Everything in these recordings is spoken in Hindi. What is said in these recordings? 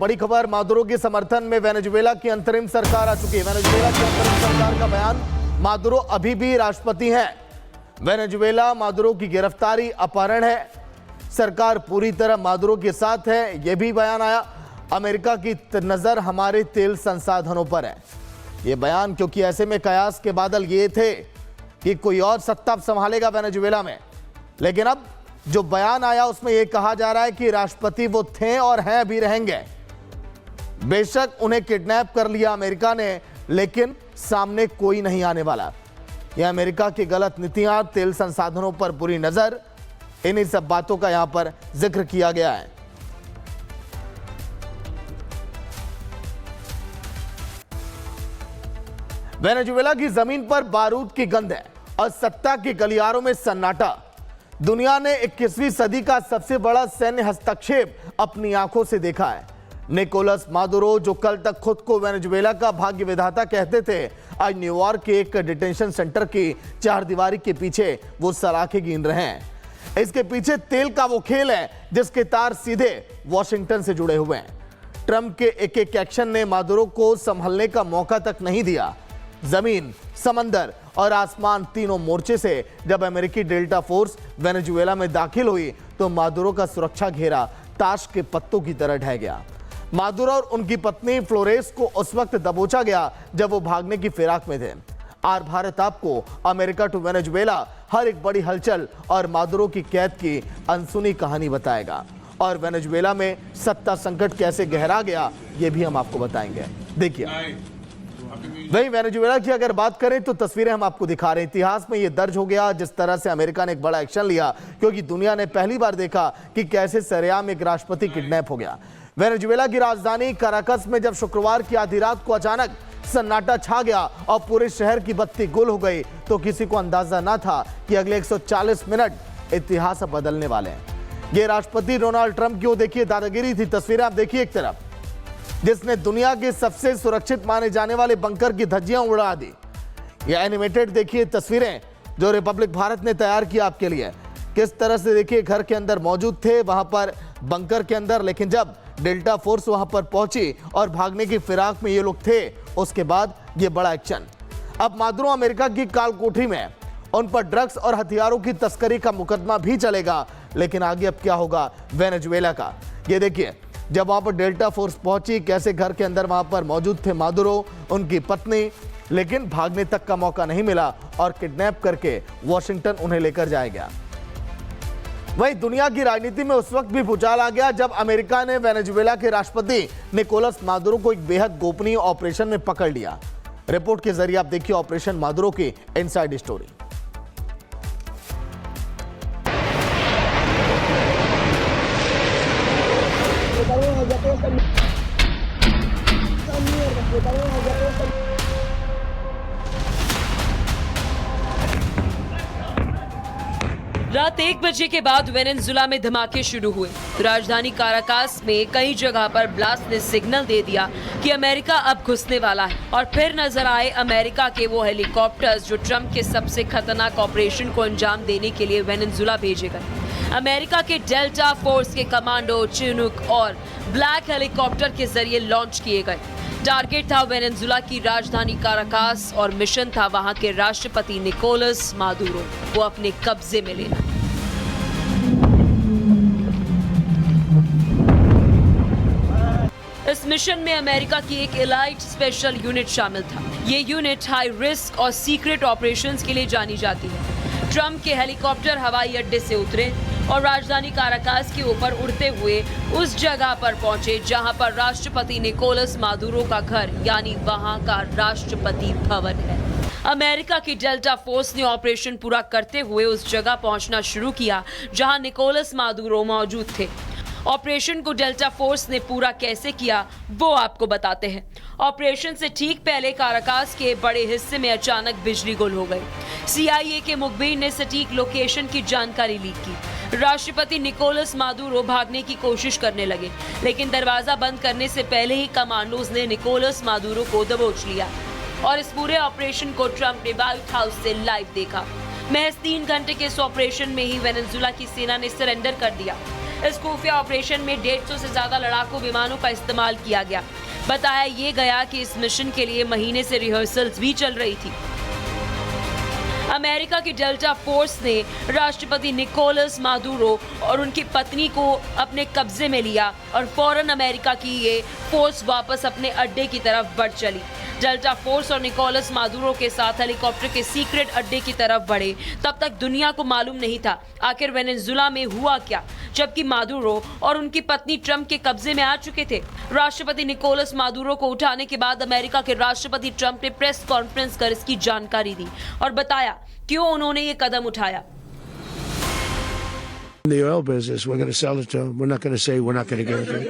बड़ी खबर, मादुरो के समर्थन में वेनेजुएला की अंतरिम सरकार आ चुकी है। वेनेजुएला की अंतरिम सरकार का बयान, मादुरो अभी भी राष्ट्रपति हैं। वेनेजुएला मादुरो की गिरफ्तारी अपहरण है, सरकार पूरी तरह मादुरो के साथ है, यह भी बयान आया। अमेरिका की नजर हमारे तेल संसाधनों पर है, यह बयान, क्योंकि ऐसे में कयास के बादल ये थे कि कोई और सत्ता संभालेगा वेनेजुएला में। लेकिन अब जो बयान आया उसमें यह कहा जा रहा है कि राष्ट्रपति वो थे और हैं, भी रहेंगे। बेशक उन्हें किडनैप कर लिया अमेरिका ने, लेकिन सामने कोई नहीं आने वाला। यह अमेरिका की गलत नीतियां, तेल संसाधनों पर बुरी नजर, इन्हीं सब बातों का यहां पर जिक्र किया गया है। वेनेजुएला की जमीन पर बारूद की गंध है और सत्ता के गलियारों में सन्नाटा। दुनिया ने 21वीं सदी का सबसे बड़ा सैन्य हस्तक्षेप अपनी आंखों से देखा है। निकोलस मादुरो, जो कल तक खुद को वेनेजुएला का भाग्य विधाता कहते थे, आज न्यूयॉर्क के एक डिटेंशन सेंटर की चारदीवारी के पीछे वो सलाखें गिन रहे हैं। इसके पीछे तेल का वो खेल है जिसके तार सीधे वॉशिंगटन से जुड़े हुए हैं। ट्रंप के एक एक एक्शन ने मादुरो को संभलने का मौका तक नहीं दिया। जमीन, समंदर और आसमान, तीनों मोर्चे से जब अमेरिकी डेल्टा फोर्स वेनेजुएला में दाखिल हुई तो मादुरो का सुरक्षा घेरा ताश के पत्तों की तरह ढह गया। मादुरो और उनकी पत्नी फ्लोरेस को उस वक्त दबोचा गया जब वो भागने की फिराक में थे। आर भारत आपको अमेरिका टू वेनेजुएला हर एक बड़ी हलचल और मादुरो की कैद की अनसुनी कहानी बताएगा। और वेनेजुएला में सत्ता संकट कैसे गहरा गया, ये भी हम आपको बताएंगे। देखिए, वही वेनेजुएला की अगर बात करें तो तस्वीरें हम आपको दिखा रहे हैं। इतिहास में यह दर्ज हो गया जिस तरह से अमेरिका ने एक बड़ा एक्शन लिया, क्योंकि दुनिया ने पहली बार देखा कि कैसे सरेआम एक राष्ट्रपति किडनैप हो गया। वेनेजुएला की राजधानी काराकस में जब शुक्रवार की आधी रात को अचानक सन्नाटा छा गया और पूरे शहर की बत्ती गुल हो गई, तो किसी को अंदाजा ना था कि अगले 140 मिनट इतिहास बदलने वाले हैं। ये राष्ट्रपति डोनाल्ड ट्रंप की वो देखिए दादागिरी थी। तस्वीरें आप देखिए, एक तरफ जिसने दुनिया के सबसे सुरक्षित माने जाने वाले बंकर की धज्जियां उड़ा दी। ये एनिमेटेड देखिए तस्वीरें जो रिपब्लिक भारत ने तैयार किया आपके लिए। किस तरह से देखिए घर के अंदर मौजूद थे, वहां पर बंकर के अंदर, लेकिन जब डेल्टा फोर्स वहां पर पहुंची और भागने की फिराक में ये लोग थे, उसके बाद ये बड़ा एक्शन। अब मादुरो अमेरिका की काल कोठरी में, उन पर ड्रग्स और हथियारों की तस्करी का मुकदमा भी चलेगा। लेकिन आगे अब क्या होगा वेनेजुएला का, ये देखिए। जब वहां पर डेल्टा फोर्स पहुंची, कैसे घर के अंदर वहां पर मौजूद थे मादुरो, उनकी पत्नी, लेकिन भागने तक का मौका नहीं मिला और किडनैप करके वॉशिंगटन उन्हें लेकर जाया गया। वहीं दुनिया की राजनीति में उस वक्त भी भूचाल आ गया जब अमेरिका ने वेनेजुएला के राष्ट्रपति निकोलस मादुरो को एक बेहद गोपनीय ऑपरेशन में पकड़ लिया। रिपोर्ट के जरिए आप देखिए ऑपरेशन मादुरो की इनसाइड स्टोरी। रात 1 बजे के बाद वेनेजुएला में धमाके शुरू हुए। राजधानी काराकास में कई जगह पर ब्लास्ट ने सिग्नल दे दिया कि अमेरिका अब घुसने वाला है। और फिर नजर आए अमेरिका के वो हेलीकॉप्टर्स जो ट्रंप के सबसे खतरनाक ऑपरेशन को अंजाम देने के लिए वेनेजुएला भेजे गए। अमेरिका के डेल्टा फोर्स के कमांडो चिनूक और ब्लैक हेलीकॉप्टर के जरिए लॉन्च किए गए। टारगेट था वेनेजुएला की राजधानी काराकास और मिशन था वहां के राष्ट्रपति निकोलस मादुरो को अपने कब्जे में लेना। इस मिशन में अमेरिका की एक एलाइट स्पेशल यूनिट शामिल था। ये यूनिट हाई रिस्क और सीक्रेट ऑपरेशंस के लिए जानी जाती है। ट्रंप के हेलीकॉप्टर हवाई अड्डे से उतरे और राजधानी काराकास के ऊपर उड़ते हुए उस जगह पर पहुंचे जहां पर राष्ट्रपति निकोलस मादुरो का घर यानी वहां का राष्ट्रपति भवन है। अमेरिका की डेल्टा फोर्स ने ऑपरेशन पूरा करते हुए उस जगह पहुंचना शुरू किया जहां निकोलस मादुरो मौजूद थे। ऑपरेशन को डेल्टा फोर्स ने पूरा कैसे किया वो आपको बताते हैं। ऑपरेशन से ठीक पहले काराकास के बड़े हिस्से में अचानक बिजली गुल हो गई। CIA के मुखबिर ने सटीक लोकेशन की जानकारी लीक की। राष्ट्रपति निकोलस मादुरो भागने की कोशिश करने लगे, लेकिन दरवाजा बंद करने से पहले ही कमांडोज ने निकोलस मादुरो को दबोच लिया। और इस पूरे ऑपरेशन को ट्रंप ने व्हाइट हाउस से लाइव देखा। महज 3 घंटे के इस ऑपरेशन में ही वेनेजुएला की सेना ने सरेंडर कर दिया। इस खुफिया ऑपरेशन में 150 से ज्यादा लड़ाकू विमानों का इस्तेमाल किया गया। बताया ये गया कि इस मिशन के लिए महीने से रिहर्सल्स भी चल रही थी। अमेरिका की डेल्टा फोर्स ने राष्ट्रपति निकोलस मादुरो और उनकी पत्नी को अपने कब्जे में लिया और फौरन अमेरिका की ये फोर्स वापस अपने अड्डे की तरफ बढ़ चली। डेल्टा फोर्स और निकोलस मादुरो के साथ हेलीकॉप्टर के सीक्रेट अड्डे की तरफ बढ़े। तब तक दुनिया को मालूम नहीं था आखिर वेनेजुएला में हुआ क्या, जबकि मादुरो और उनकी पत्नी ट्रंप के कब्जे में आ चुके थे। राष्ट्रपति निकोलस मादुरो को उठाने के बाद अमेरिका के राष्ट्रपति ट्रंप ने प्रेस कॉन्फ्रेंस कर इसकी जानकारी दी और बताया क्यों उन्होंने ये कदम उठाया। In the oil business, we're going to sell it to them. We're not going to say we're not going to give it to them.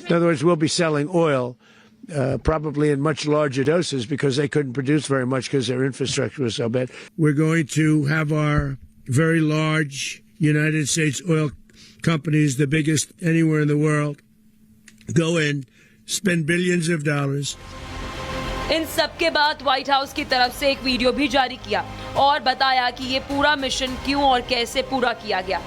In other words, we'll be selling oil, probably in much larger doses because they couldn't produce very much because their infrastructure was so bad. We're going to have our very large United States oil companies, the biggest anywhere in the world, go in, spend billions of dollars. इन सब के बाद व्हाइट हाउस की तरफ से एक वीडियो भी जारी किया और बताया कि ये पूरा मिशन क्यों और कैसे पूरा किया गया।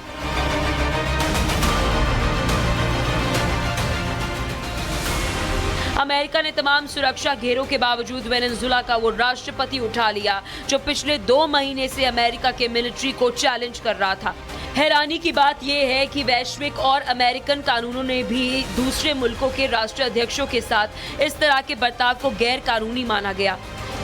अमेरिका ने तमाम सुरक्षा घेरों के बावजूद वेनेजुएला का वो राष्ट्रपति उठा लिया जो पिछले 2 महीने से अमेरिका के मिलिट्री को चैलेंज कर रहा था। हैरानी की बात यह है कि वैश्विक और अमेरिकन कानूनों ने भी दूसरे मुल्कों के राष्ट्राध्यक्षों के साथ इस तरह के बर्ताव को गैर कानूनी माना गया।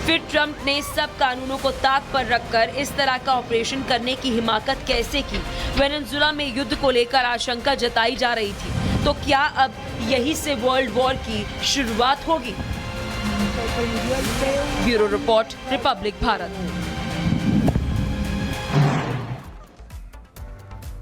फिर ट्रंप ने सब कानूनों को ताक पर रखकर इस तरह का ऑपरेशन करने की हिमाकत कैसे की? वेनेजुएला में युद्ध को लेकर आशंका जताई जा रही थी, तो क्या अब यही से वर्ल्ड वॉर की शुरुआत होगी? Bureau report, Republic Bharat.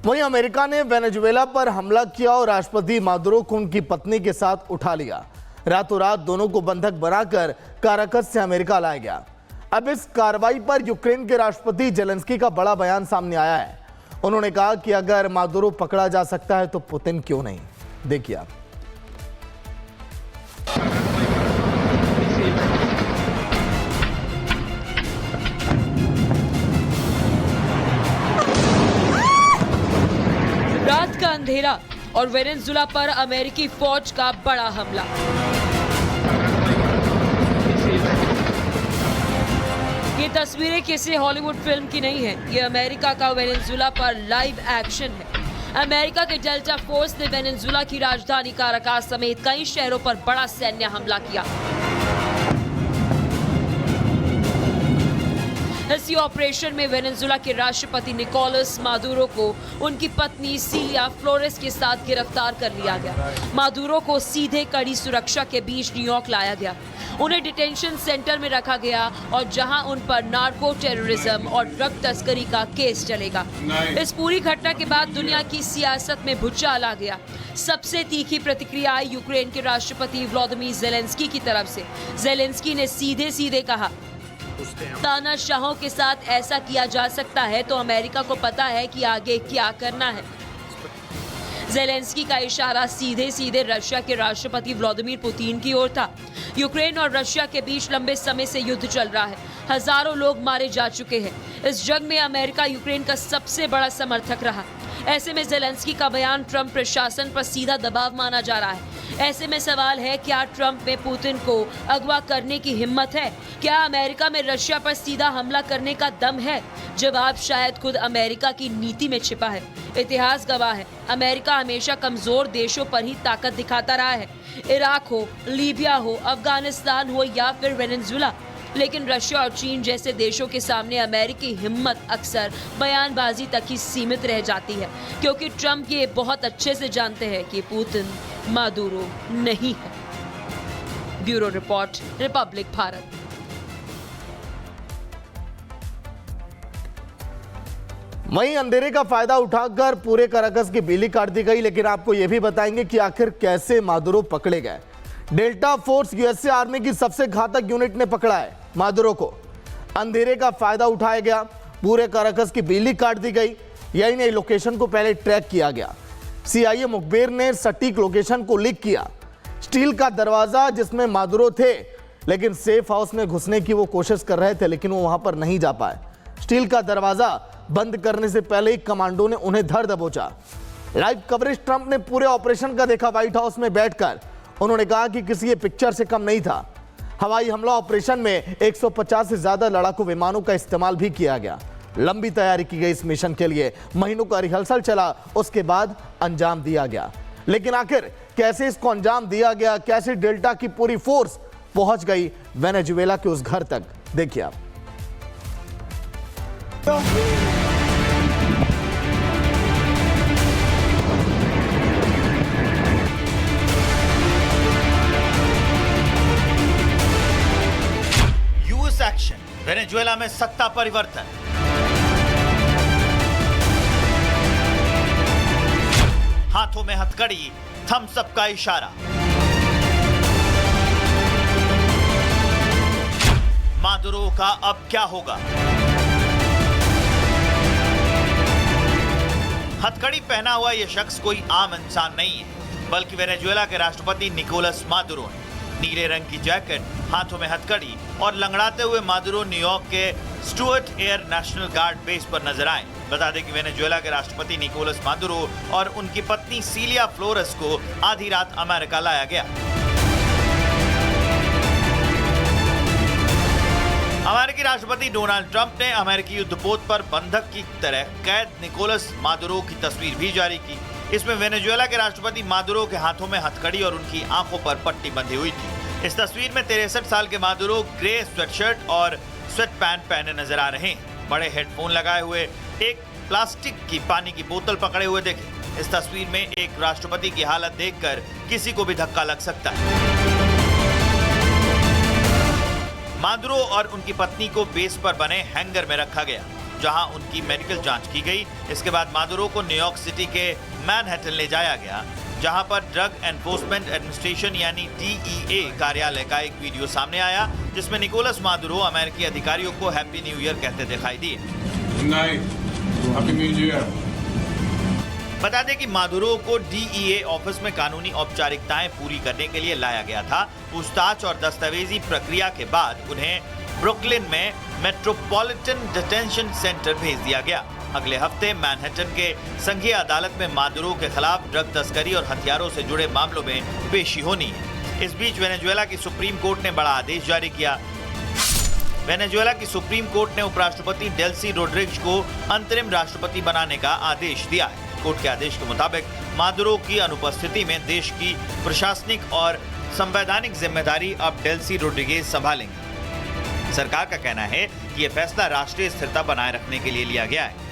वहीं अमेरिका ने वेनेजुएला पर हमला किया और राष्ट्रपति मादुरो को उनकी पत्नी के साथ उठा लिया। रातों रात दोनों को बंधक बनाकर काराकस से अमेरिका लाया गया। अब इस कार्रवाई पर यूक्रेन के राष्ट्रपति जेलेंस्की का बड़ा बयान सामने आया है। उन्होंने कहा कि अगर मादुरो पकड़ा जा सकता है तो पुतिन क्यों नहीं। देखिए आप। रात का अंधेरा और वेनेजुएला पर अमेरिकी फौज का बड़ा हमला। ये तस्वीरें किसी हॉलीवुड फिल्म की नहीं है, ये अमेरिका का वेनेजुएला पर लाइव एक्शन है। अमेरिका के डेल्टा फोर्स ने वेनेजुएला की राजधानी काराकास समेत कई शहरों पर बड़ा सैन्य हमला किया। इसी ऑपरेशन में वेनेजुएला के राष्ट्रपति निकोलस मादुरो को उनकी पत्नी सिलिया फ्लोरेस के साथ गिरफ्तार कर लिया गया। मादुरो को सीधे कड़ी सुरक्षा के बीच न्यूयॉर्क लाया गया। उन्हें डिटेंशन सेंटर में रखा गया और जहां उन पर नार्को टेररिज्म और ड्रग तस्करी का केस चलेगा। इस पूरी घटना के बाद दुनिया की सियासत में भूचाल आ गया। सबसे तीखी प्रतिक्रिया आई यूक्रेन के राष्ट्रपति व्लादिमीर ज़ेलेंस्की की तरफ से। ज़ेलेंस्की ने सीधे कहा, तानाशाहों के साथ ऐसा किया जा सकता है तो अमेरिका को पता है कि आगे क्या करना है। ज़ेलेंस्की का इशारा सीधे रशिया के राष्ट्रपति व्लादिमीर पुतिन की ओर था। यूक्रेन और रशिया के बीच लंबे समय से युद्ध चल रहा है। हजारों लोग मारे जा चुके हैं। इस जंग में अमेरिका यूक्रेन का सबसे बड़ा समर्थक रहा। ऐसे में ज़ेलेंस्की का बयान ट्रंप प्रशासन पर सीधा दबाव माना जा रहा है। ऐसे में सवाल है, क्या ट्रंप में पुतिन को अगवा करने की हिम्मत है? क्या अमेरिका में रशिया पर सीधा हमला करने का दम है? जवाब शायद खुद अमेरिका की नीति में छिपा है। इतिहास गवाह है, अमेरिका हमेशा कमजोर देशों पर ही ताकत दिखाता रहा है। इराक हो, लीबिया हो, अफगानिस्तान हो या फिर वेनेजुएला। लेकिन रशिया और चीन जैसे देशों के सामने अमेरिकी हिम्मत अक्सर बयानबाजी तक ही सीमित रह जाती है, क्योंकि ट्रंप ये बहुत अच्छे से जानते हैं कि पुतिन मादुरो नहीं है। Bureau report, Republic Bharat. वहीं अंधेरे का फायदा उठाकर पूरे काराकस की बिजली काट दी गई। लेकिन आपको यह भी बताएंगे कि आखिर कैसे मादुरो पकड़े गए। डेल्टा फोर्स यूएसए आर्मी की सबसे घातक यूनिट ने पकड़ा है मादुरो को। अंधेरे का फायदा उठाया गया, पूरे काराकस की बिजली काट दी गई। यही नहीं, लोकेशन को पहले ट्रैक किया गया। सीआईए मुखबिर ने सटीक लोकेशन को लीक किया। स्टील का दरवाजा जिसमें मादुरो थे, लेकिन सेफ हाउस में घुसने की वो कोशिश कर रहे थे, लेकिन वो वहां पर नहीं जा पाए। स्टील का दरवाजा बंद करने से पहले ही कमांडो ने उन्हें धर दबोचा। लाइव कवरेज ट्रंप ने पूरे ऑपरेशन का देखा व्हाइट हाउस में बैठकर। उन्होंने कहा कि किसी ये पिक्चर से कम नहीं था। हवाई हमला ऑपरेशन में 150 से ज्यादा लड़ाकू विमानों का इस्तेमाल भी किया गया। लंबी तैयारी की गई इस मिशन के लिए, महीनों का रिहर्सल चला, उसके बाद अंजाम दिया गया। लेकिन आखिर कैसे इसको अंजाम दिया गया, कैसे डेल्टा की पूरी फोर्स पहुंच गई वेनेजुएला के उस घर तक, देखिए आप। यूएस एक्शन, वेनेजुएला में सत्ता परिवर्तन। हाथों में हथकड़ी, थम्स अप का इशारा। मादुरो का अब क्या होगा? हथकड़ी पहना हुआ यह शख्स कोई आम इंसान नहीं है, बल्कि वेनेजुएला के राष्ट्रपति निकोलस मादुरो है। नीले रंग की जैकेट, हाथों में हथकड़ी और लंगड़ाते हुए मादुरो न्यूयॉर्क के Stuart air national guard base पर नजर आए। बता दें कि वेनेजुएला के राष्ट्रपति निकोलस मादुरो और उनकी पत्नी सीलिया फ्लोरेस को आधी रात अमेरिका लाया गया। अमेरिकी राष्ट्रपति डोनाल्ड ट्रंप ने अमेरिकी युद्धपोत पर बंधक की तरह कैद निकोलस मादुरो की तस्वीर भी जारी की। इसमें वेनेजुएला के राष्ट्रपति मादुरो के हाथों में हथकड़ी और उनकी आंखों पर पट्टी बंधी हुई थी। इस तस्वीर में 63 साल के मादुरो ग्रे स्वेटशर्ट और स्वेट पैंट पहने नजर आ रहे हैं। बड़े हेडफोन लगाए हुए एक प्लास्टिक की पानी की बोतल पकड़े हुए देखे। इस तस्वीर में एक राष्ट्रपति की हालत देखकर किसी को भी धक्का लग सकता है। मादुरो और उनकी पत्नी को बेस पर बने हैंगर में रखा गया, जहां उनकी मेडिकल जांच की गई। इसके बाद मादुरो को न्यूयॉर्क सिटी के मैनहट्टन ले जाया गया, जहां पर ड्रग एनफोर्समेंट एडमिनिस्ट्रेशन यानी DEA कार्यालय का एक वीडियो सामने आया, जिसमें निकोलस मादुरो अमेरिकी अधिकारियों को हैप्पी न्यू ईयर कहते दिखाई दिए। बता दें कि मादुरो को DEA ऑफिस में कानूनी औपचारिकताएं पूरी करने के लिए लाया गया था। पूछताछ और दस्तावेजी प्रक्रिया के बाद उन्हें ब्रुकलिन में मेट्रोपॉलिटन डिटेंशन सेंटर भेज दिया गया। अगले हफ्ते मैनहट्टन के संघीय अदालत में मादुरो के खिलाफ ड्रग तस्करी और हथियारों से जुड़े मामलों में पेशी होनी है। इस बीच वेनेजुएला की सुप्रीम कोर्ट ने बड़ा आदेश जारी किया। वेनेजुएला की सुप्रीम कोर्ट ने उपराष्ट्रपति डेल्सी रोड्रिग्स को अंतरिम राष्ट्रपति बनाने का आदेश दिया है। कोर्ट के आदेश के मुताबिक मादुरो की अनुपस्थिति में देश की प्रशासनिक और संवैधानिक जिम्मेदारी अब डेल्सी रोड्रिगेज संभालेंगे। सरकार का कहना है कि यह फैसला राष्ट्रीय स्थिरता बनाए रखने के लिए लिया गया है।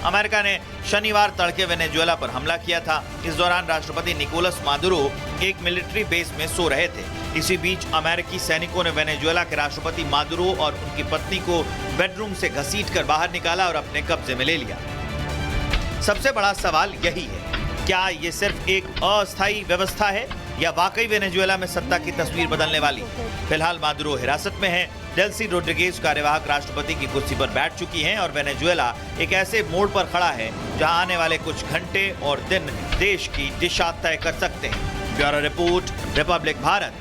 अमेरिका ने शनिवार तड़के वेनेजुएला पर हमला किया था। इस दौरान राष्ट्रपति निकोलस मादुरो एक मिलिट्री बेस में सो रहे थे। इसी बीच अमेरिकी सैनिकों ने वेनेजुएला के राष्ट्रपति मादुरो और उनकी पत्नी को बेडरूम से घसीटकर बाहर निकाला और अपने कब्जे में ले लिया। सबसे बड़ा सवाल यही है, क्या ये सिर्फ एक अस्थायी व्यवस्था है या वाकई वेनेजुएला में सत्ता की तस्वीर बदलने वाली? फिलहाल मादुरो हिरासत में है। डेल्सी रोड्रिगेज कार्यवाहक राष्ट्रपति की कुर्सी पर बैठ चुकी हैं और वेनेजुएला एक ऐसे मोड़ पर खड़ा है जहां आने वाले कुछ घंटे और दिन देश की दिशा तय कर सकते हैं। Bureau report, Republic Bharat.